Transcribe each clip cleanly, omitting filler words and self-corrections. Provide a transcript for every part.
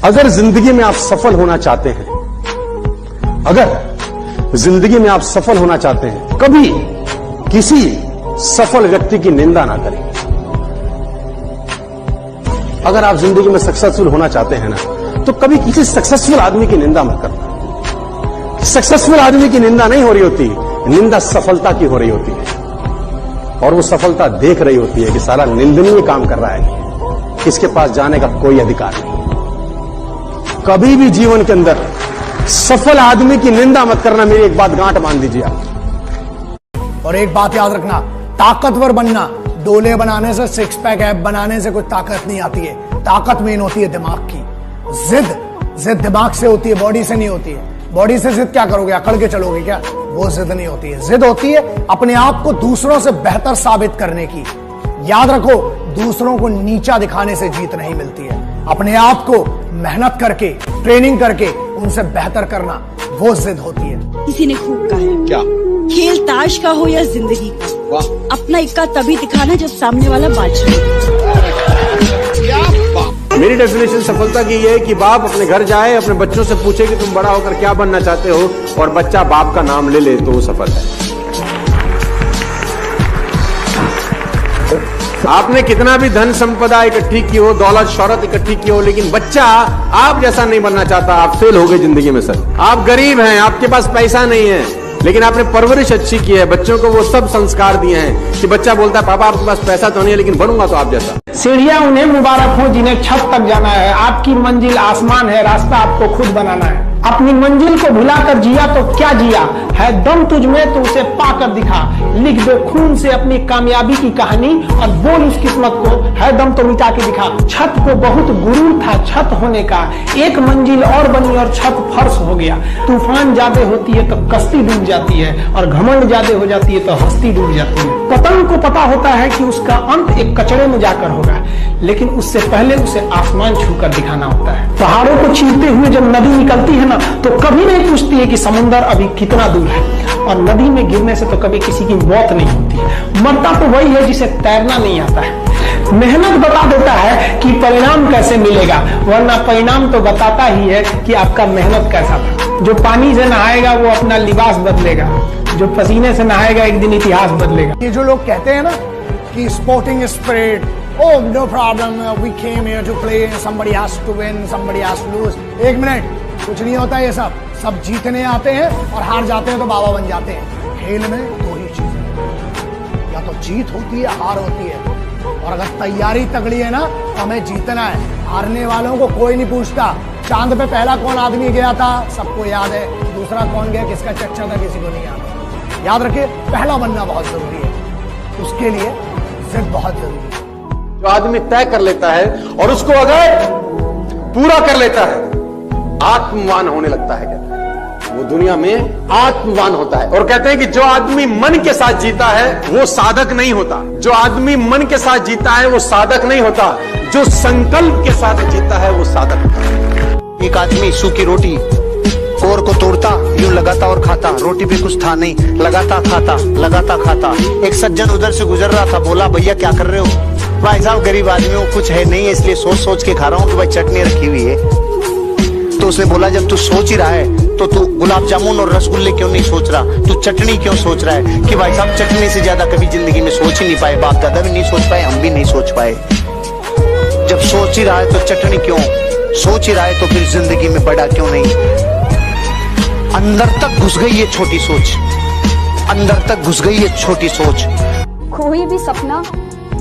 अगर जिंदगी में आप सफल होना चाहते हैं, अगर जिंदगी में आप सफल होना चाहते हैं, कभी किसी सफल व्यक्ति की निंदा ना करें। अगर आप जिंदगी में सक्सेसफुल होना चाहते हैं ना, तो कभी किसी सक्सेसफुल आदमी की निंदा मत करना। सक्सेसफुल आदमी की निंदा नहीं हो रही होती, निंदा सफलता की हो रही होती है, और वो सफलता देख रही होती है कि साला निंदनीय काम कर रहा है, इसके पास जाने का कोई अधिकार नहीं। कभी भी जीवन के अंदर सफल आदमी की निंदा मत करना। मेरी एक बात गांठ मान दीजिए आप। और एक बात याद रखना, ताकतवर बनना डोले बनाने से, सिक्स पैक ऐप बनाने से कोई ताकत नहीं आती है। ताकत मेन होती है दिमाग की। जिद दिमाग से होती है, बॉडी से नहीं होती है। बॉडी से जिद क्या करोगे, अकड़ के चलोगे क्या? वो जिद नहीं होती है। जिद होती है अपने आप को दूसरों से बेहतर साबित करने की। याद रखो, दूसरों को नीचा दिखाने से जीत नहीं मिलती है। अपने आप को मेहनत करके, ट्रेनिंग करके उनसे बेहतर करना, वो जिद होती है। किसी ने खूब कहा है, क्या खेल ताश का हो या जिंदगी का, अपना इक्का तभी दिखाना जब सामने वाला बादशाह। मेरी डेफिनेशन सफलता की ये है कि बाप अपने घर जाए, अपने बच्चों से पूछे कि तुम बड़ा होकर क्या बनना चाहते हो, और बच्चा बाप का नाम ले ले, तो वो सफल है। आपने कितना भी धन संपदा इकट्ठी की हो, दौलत शौहरत इकट्ठी की हो, लेकिन बच्चा आप जैसा नहीं बनना चाहता, आप फेल हो गए जिंदगी में। सर, आप गरीब हैं, आपके पास पैसा नहीं है, लेकिन आपने परवरिश अच्छी की है, बच्चों को वो सब संस्कार दिए हैं कि बच्चा बोलता है पापा आपके पास पैसा तो नहीं है, लेकिन बनूंगा तो आप जैसा। सीढ़ियां उन्हें मुबारक हो जिन्हें छत तक जाना है। आपकी मंजिल आसमान है, रास्ता आपको खुद बनाना है। अपनी मंजिल को भुलाकर जिया तो क्या जिया है, दम तुझ में तो उसे पाकर दिखा। लिख दे खून से अपनी कामयाबी की कहानी और बोल उस किस्मत को, है दम तो मिटा के दिखा। छत को बहुत गुरूर था छत होने का, एक मंजिल और बनी और छत फर्श हो गया। तूफान ज्यादा होती है तो कश्ती डूब जाती है, और घमंड ज्यादा हो जाती है तो हस्ती डूब जाती है। पतंग को पता होता है कि उसका अंत एक कचड़े में जाकर होगा, लेकिन उससे पहले उसे आसमान छूकर दिखाना होता है। पहाड़ों को चीरते हुए जब नदी निकलती है ना, तो कभी नहीं पूछती है कि समुद्र अभी कितना दूर है, और नदी में गिरने से तो कभी किसी की मौत नहीं होती। मरता तो वही है जिसे तैरना नहीं आता है। मेहनत बता देता है कि परिणाम कैसे मिलेगा, वरना परिणाम तो बताता ही है कि आपका मेहनत कैसा था। जो पानी से नहाएगा वो अपना लिबास बदलेगा, जो पसीने से नहाएगा एक दिन इतिहास बदलेगा। ये जो लोग कहते हैं ना कि sporting spirit, oh no problem, we came here to play, somebody has to win, somebody has to lose। एक मिनट, कुछ नहीं होता ये सब जीतने आते हैं और हार जाते हैं तो बाबा बन जाते हैं। खेल में दो ही चीजें, या तो जीत होती है, हार होती है। और अगर तैयारी तगड़ी है ना, तो हमें जीतना है। हारने वालों को कोई नहीं पूछता। चांद पे पहला कौन आदमी गया था, सबको याद है। दूसरा कौन गया, किसका चर्चा था, किसी को नहीं याद। याद रखिए, पहला बनना बहुत जरूरी है, उसके लिए जिद बहुत जरूरी है। जो आदमी तय कर लेता है और उसको अगर पूरा कर लेता है, आत्मवान होने लगता है। कहते हैं वो दुनिया में आत्मवान होता है। और कहते हैं कि जो आदमी मन के साथ जीता है वो साधक नहीं होता। जो आदमी मन के साथ जीता है वो साधक नहीं होता, जो संकल्प के साथ जीता है वो साधक होता है। एक आदमी सूखी रोटी कोर को तोड़ता, यूं लगाता और खाता। रोटी पे कुछ था नहीं, लगाता खाता, लगाता खाता। एक सज्जन उधर से गुजर रहा था, बोला भैया क्या कर रहे हो? भाई साहब गरीब आदमियों को कुछ है नहीं है, इसलिए सोच सोच के खा रहा हूँ कि भाई चटनी रखी हुई है। तो उसने बोला जब तू सोच ही रहा है तो तू गुलाब जामुन और रसगुल्ले क्यों नहीं सोच रहा, तू चटनी क्यों सोच रहा है? कि भाई साहब चटनी से ज्यादा कभी जिंदगी में सोच ही नहीं पाए, बाप दादा भी नहीं सोच पाए, हम भी नहीं सोच पाए। जब सोच ही रहा है तो चटनी क्यों, सोच ही रहा है तो फिर जिंदगी में बड़ा क्यों नहीं? अंदर तक घुस गई ये छोटी सोच, अंदर तक घुस गई ये छोटी सोच। कोई भी सपना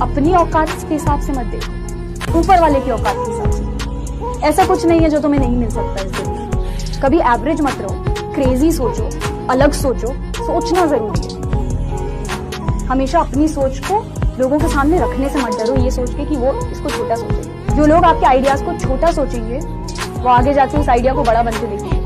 अपनी औकात के हिसाब से मत देखो, ऊपर वाले की औकात के हिसाब से। ऐसा कुछ नहीं है जो तुम्हें नहीं मिल सकता इस दुनिया। कभी एवरेज मत रहो, क्रेजी सोचो, अलग सोचो। सोचना जरूरी है। हमेशा अपनी सोच को लोगों के सामने रखने से मत डरो, ये सोच के कि वो इसको छोटा सोचेंगे। जो लोग आपके आइडियाज को छोटा सोचेंगे, वो आगे जाके उस आइडिया को बड़ा बनते देखेंगे।